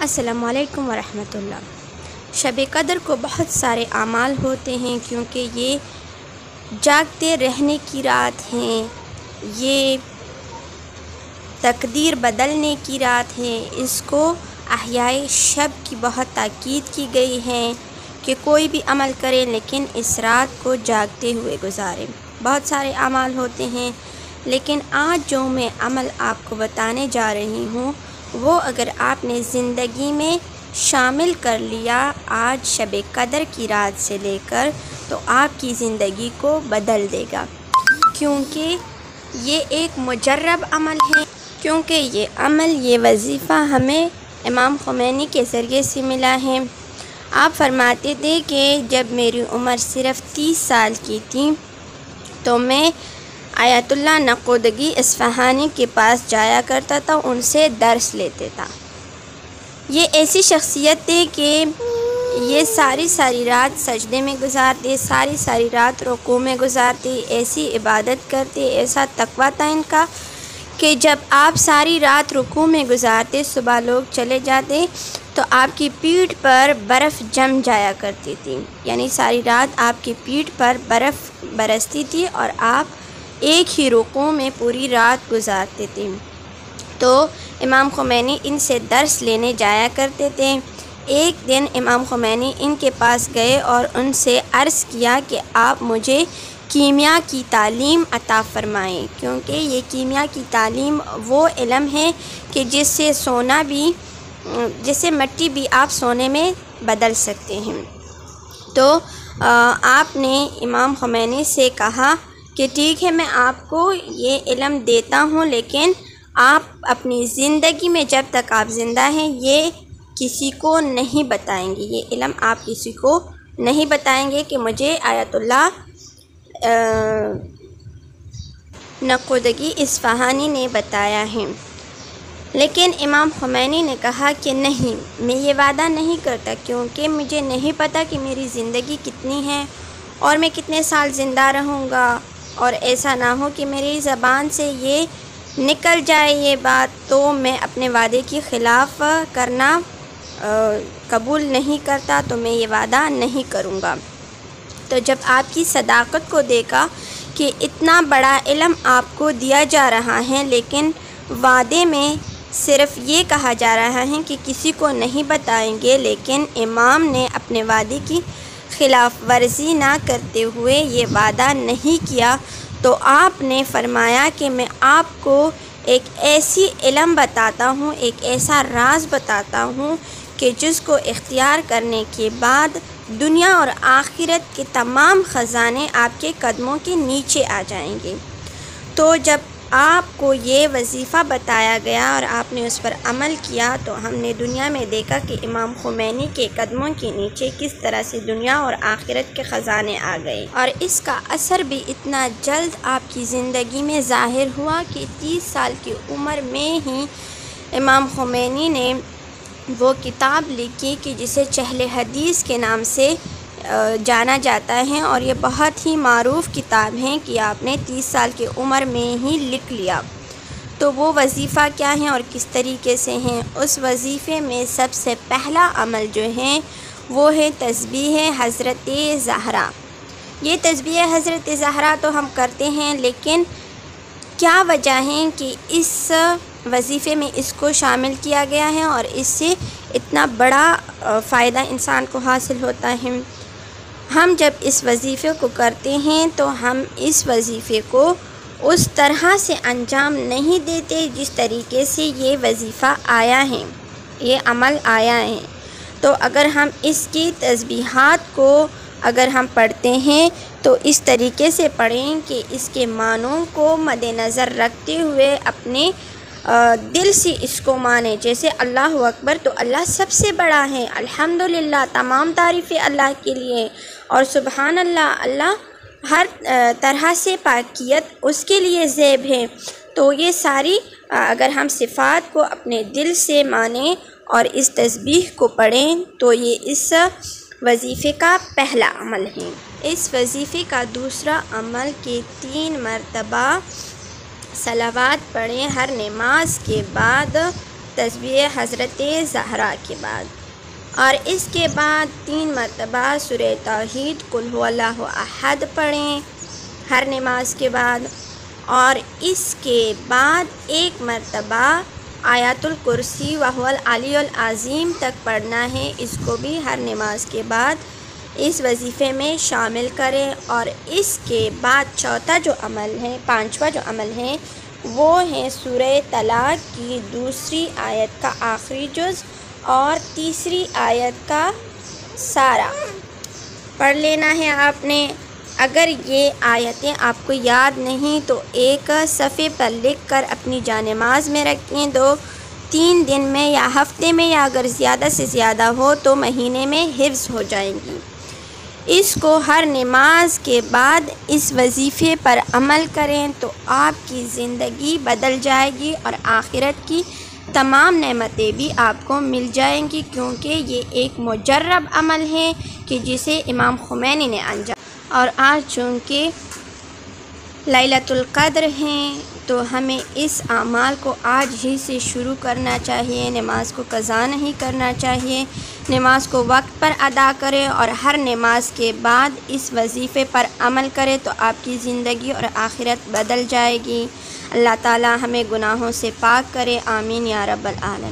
السلام علیکم ورحمۃ اللہ۔ شب قدر کو بہت سارے اعمال ہوتے ہیں کیونکہ یہ جاگتے رہنے کی رات ہیں، یہ تقدیر بدلنے کی رات ہے۔ اس کو احیاء شب کی بہت تاکید کی گئی ہے کہ کوئی بھی عمل کرے لیکن اس رات کو جاگتے ہوئے گزارے۔ بہت سارے اعمال ہوتے ہیں لیکن آج جو میں عمل آپ کو بتانے جا رہی ہوں وہ اگر آپ نے زندگی میں شامل کر لیا آج شب قدر کی رات سے لے کر تو آپ کی زندگی کو بدل دے گا، کیونکہ یہ ایک مجرب عمل ہے، کیونکہ یہ عمل، یہ وظیفہ ہمیں امام خمینی کے ذریعے سے ملا ہے۔ آپ فرماتے تھے کہ جب میری عمر صرف 30 سال کی تھی تو میں آیت اللہ نقودگی اصفہانی کے پاس جایا کرتا تھا، ان سے درس لیتے تھا۔ یہ ایسی شخصیت تھی کہ یہ ساری رات سجدے میں گزارتے، ساری رات رکوع میں گزارتے، ایسی عبادت کرتے، ایسا تقویٰ تھا ان کا کہ جب آپ ساری رات رکوع میں گزارتے، صبح لوگ چلے جاتے تو آپ کی پیٹھ پر برف جم جایا کرتی تھی، یعنی ساری رات آپ کی پیٹھ پر برف برستی تھی اور آپ ایک ہی رکوع میں پوری رات گزارتے تھے۔ تو امام خمینی ان سے درس لینے جایا کرتے تھے۔ ایک دن امام خمینی ان کے پاس گئے اور ان سے عرض کیا کہ آپ مجھے کیمیا کی تعلیم عطا فرمائیں، کیونکہ یہ کیمیا کی تعلیم وہ علم ہے کہ جس سے سونا بھی، جس سے مٹی بھی آپ سونے میں بدل سکتے ہیں۔ تو آپ نے امام خمینی سے کہا کہ ٹھیک ہے، میں آپ کو یہ علم دیتا ہوں لیکن آپ اپنی زندگی میں جب تک آپ زندہ ہیں یہ کسی کو نہیں بتائیں گے، یہ علم آپ کسی کو نہیں بتائیں گے کہ مجھے آیت اللہ نقودگی اصفہانی نے بتایا ہے۔ لیکن امام خمینی نے کہا کہ نہیں، میں یہ وعدہ نہیں کرتا کیونکہ مجھے نہیں پتہ کہ میری زندگی کتنی ہے اور میں کتنے سال زندہ رہوں گا، اور ایسا نہ ہو کہ میری زبان سے یہ نکل جائے یہ بات تو میں اپنے وعدے کی خلاف کرنا قبول نہیں کرتا، تو میں یہ وعدہ نہیں کروں گا۔ تو جب آپ کی صداقت کو دیکھا کہ اتنا بڑا علم آپ کو دیا جا رہا ہے لیکن وعدے میں صرف یہ کہا جا رہا ہے کہ کسی کو نہیں بتائیں گے، لیکن امام نے اپنے وعدے کی خلاف ورزی نہ کرتے ہوئے یہ وعدہ نہیں کیا، تو آپ نے فرمایا کہ میں آپ کو ایک ایسی علم بتاتا ہوں، ایک ایسا راز بتاتا ہوں کہ جس کو اختیار کرنے کے بعد دنیا اور آخرت کے تمام خزانے آپ کے قدموں کے نیچے آ جائیں گے۔ تو جب آپ کو یہ وظیفہ بتایا گیا اور آپ نے اس پر عمل کیا تو ہم نے دنیا میں دیکھا کہ امام خمینی کے قدموں کے نیچے کس طرح سے دنیا اور آخرت کے خزانے آ گئے، اور اس کا اثر بھی اتنا جلد آپ کی زندگی میں ظاہر ہوا کہ 30 سال کی عمر میں ہی امام خمینی نے وہ کتاب لکھی کہ جسے چہل حدیث کے نام سے جانا جاتا ہے، اور یہ بہت ہی معروف کتاب ہے کہ آپ نے 30 سال کی عمر میں ہی لکھ لیا۔ تو وہ وظیفہ کیا ہے اور کس طریقے سے ہیں؟ اس وظیفے میں سب سے پہلا عمل جو ہے وہ ہے تسبیح حضرت زہرا۔ یہ تسبیح حضرت زہرا تو ہم کرتے ہیں، لیکن کیا وجہ ہے کہ اس وظیفے میں اس کو شامل کیا گیا ہے اور اس سے اتنا بڑا فائدہ انسان کو حاصل ہوتا ہے؟ ہم جب اس وظیفے کو کرتے ہیں تو ہم اس وظیفے کو اس طرح سے انجام نہیں دیتے جس طریقے سے یہ وظیفہ آیا ہے، یہ عمل آیا ہے۔ تو اگر ہم اس کی تسبیحات کو اگر ہم پڑھتے ہیں تو اس طریقے سے پڑھیں کہ اس کے معنوں کو مد نظر رکھتے ہوئے اپنے دل سے اس کو مانیں، جیسے اللہ اکبر تو اللہ سب سے بڑا ہے، الحمدللہ تمام تعریفیں اللہ کے لیے، اور سبحان اللہ، اللہ ہر طرح سے پاکیت اس کے لیے زیب ہے۔ تو یہ ساری اگر ہم صفات کو اپنے دل سے مانیں اور اس تسبیح کو پڑھیں تو یہ اس وظیفے کا پہلا عمل ہے۔ اس وظیفے کا دوسرا عمل کہ 3 مرتبہ صلوات پڑھیں ہر نماز کے بعد، تسبیح حضرت زہرا کے بعد، اور اس کے بعد 3 مرتبہ سورہ توحید قل هو اللہ احد پڑھیں ہر نماز کے بعد، اور اس کے بعد 1 مرتبہ آیت الکرسی وهو العلی العظیم تک پڑھنا ہے۔ اس کو بھی ہر نماز کے بعد اس وظیفے میں شامل کریں۔ اور اس کے بعد چوتھا جو عمل ہے، 5واں جو عمل ہے، وہ ہے سورہ طلاق کی 2 آیت کا آخری جز اور 3 آیت کا سارا پڑھ لینا ہے آپ نے۔ اگر یہ آیتیں آپ کو یاد نہیں تو ایک صفحے پر لکھ کر اپنی جانماز میں رکھیں، 2-3 دن میں یا ہفتے میں، یا اگر زیادہ سے زیادہ ہو تو مہینے میں حفظ ہو جائیں گی۔ اس کو ہر نماز کے بعد اس وظیفے پر عمل کریں تو آپ کی زندگی بدل جائے گی اور آخرت کی تمام نعمتیں بھی آپ کو مل جائیں گی، کیونکہ یہ ایک مجرب عمل ہے کہ جسے امام خمینی نے انجام۔ اور آج چونکہ لیلۃ القدر ہیں تو ہمیں اس اعمال کو آج ہی سے شروع کرنا چاہیے، نماز کو قضا نہیں کرنا چاہیے، نماز کو وقت پر ادا کرے اور ہر نماز کے بعد اس وظیفے پر عمل کرے تو آپ کی زندگی اور آخرت بدل جائے گی۔ اللہ تعالی ہمیں گناہوں سے پاک کرے، آمین یا رب العالمین۔